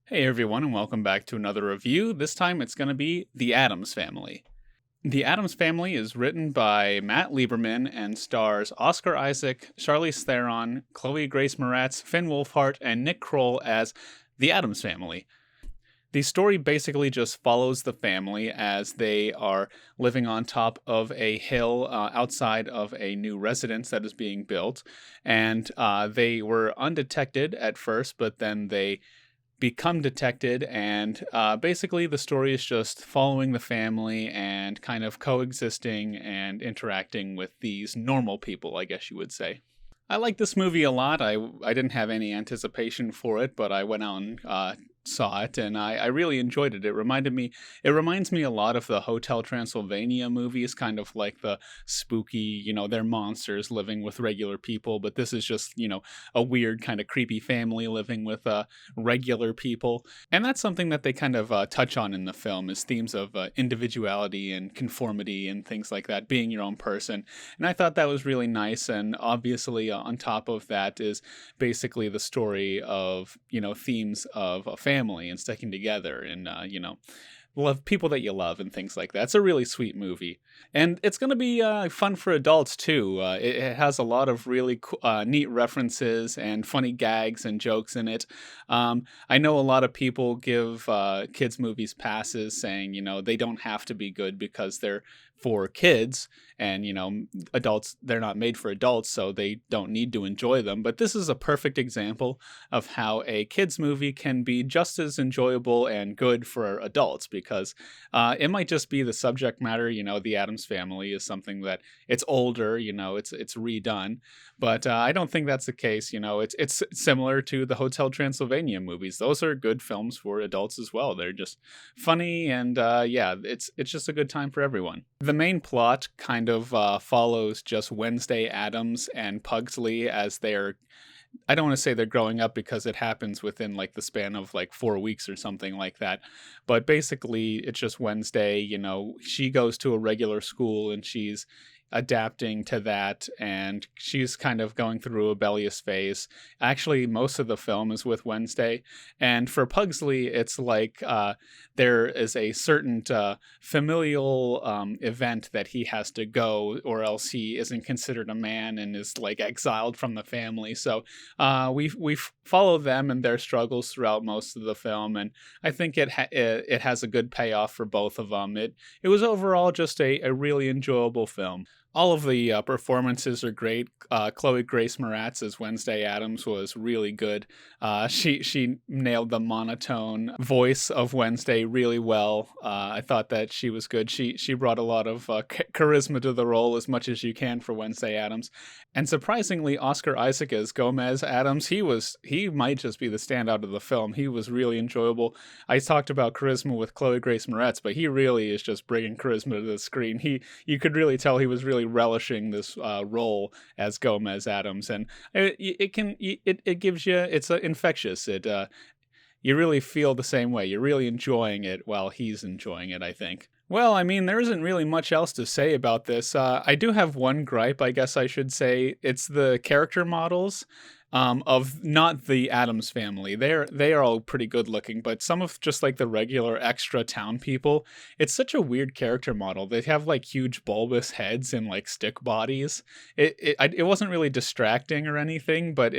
Hey everyone, and welcome back to another review. This time it's going to be The Addams Family. The Addams Family is written by Matt Lieberman and stars Oscar Isaac, Charlize Theron, Chloe Grace Moretz, Finn Wolfhard, and Nick Kroll as the Addams Family. The story basically just follows the family as they are living on top of a hill outside of a new residence that is being built. And they were undetected at first, but then they become detected, and basically the story is just following the family and kind of coexisting and interacting with these normal people, I guess you would say. I like this movie a lot. I didn't have any anticipation for it, but I went out and saw it, and I really enjoyed it. It reminds me a lot of the Hotel Transylvania movies, kind of like the spooky, they're monsters living with regular people, but this is just, a weird kind of creepy family living with regular people. And that's something that they kind of touch on in the film, is themes of individuality and conformity and things like that, being your own person. And I thought that was really nice. And obviously, on top of that is basically the story of, themes of a family and sticking together and, love people that you love and things like that. It's a really sweet movie. And it's going to be fun for adults too. It has a lot of really neat references and funny gags and jokes in it. I know a lot of people give kids' movies passes saying, they don't have to be good because they're for kids, and adults, they're not made for adults, so they don't need to enjoy them. But this is a perfect example of how a kids movie can be just as enjoyable and good for adults, because it might just be the subject matter. The Addams Family is something that it's older, it's redone, but I don't think that's the case. It's similar to the Hotel Transylvania movies. Those are good films for adults as well. They're just funny, and it's just a good time for everyone. The main plot kind of follows just Wednesday Addams and Pugsley as they're, I don't want to say they're growing up because it happens within like the span of like 4 weeks or something like that. But basically, it's just Wednesday, she goes to a regular school and she's adapting to that, and she's kind of going through a rebellious phase. Actually, most of the film is with Wednesday, and for Pugsley, it's like there is a certain familial event that he has to go, or else he isn't considered a man and is like exiled from the family. So we follow them and their struggles throughout most of the film, and I think it has a good payoff for both of them. It was overall just a really enjoyable film. All of the performances are great. Chloe Grace Moretz as Wednesday Addams was really good. She nailed the monotone voice of Wednesday really well. I thought that she was good. She brought a lot of charisma to the role, as much as you can for Wednesday Addams. And surprisingly, Oscar Isaac as Gomez Addams, he might just be the standout of the film. He was really enjoyable. I talked about charisma with Chloe Grace Moretz, but he really is just bringing charisma to the screen. You could really tell he was really relishing this role as Gomez Addams, and it gives you, it's infectious. You really feel the same way. You're really enjoying it while he's enjoying it, I think. Well, I mean, there isn't really much else to say about this. I do have one gripe, I guess I should say. It's the character models of not the Addams Family. They are all pretty good looking, but some of just like the regular extra town people, it's such a weird character model. They have like huge bulbous heads and like stick bodies. It wasn't really distracting or anything, but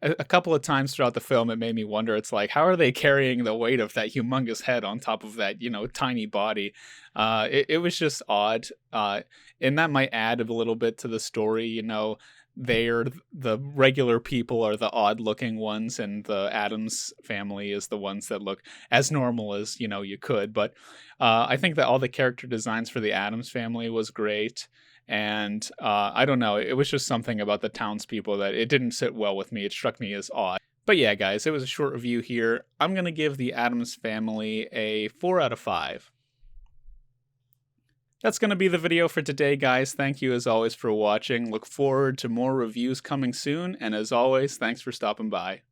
a couple of times throughout the film it made me wonder. It's like, how are they carrying the weight of that humongous head on top of that tiny body? It was just odd, and that might add a little bit to the story. They're the regular people are the odd looking ones, and the Addams Family is the ones that look as normal as you could. But I think that all the character designs for the Addams Family was great, and I don't know, it was just something about the townspeople that it didn't sit well with me. It struck me as odd. But yeah, guys, it was a short review here. I'm gonna give the Addams Family a 4 out of 5. That's going to be the video for today, guys. Thank you as always for watching. Look forward to more reviews coming soon. And as always, thanks for stopping by.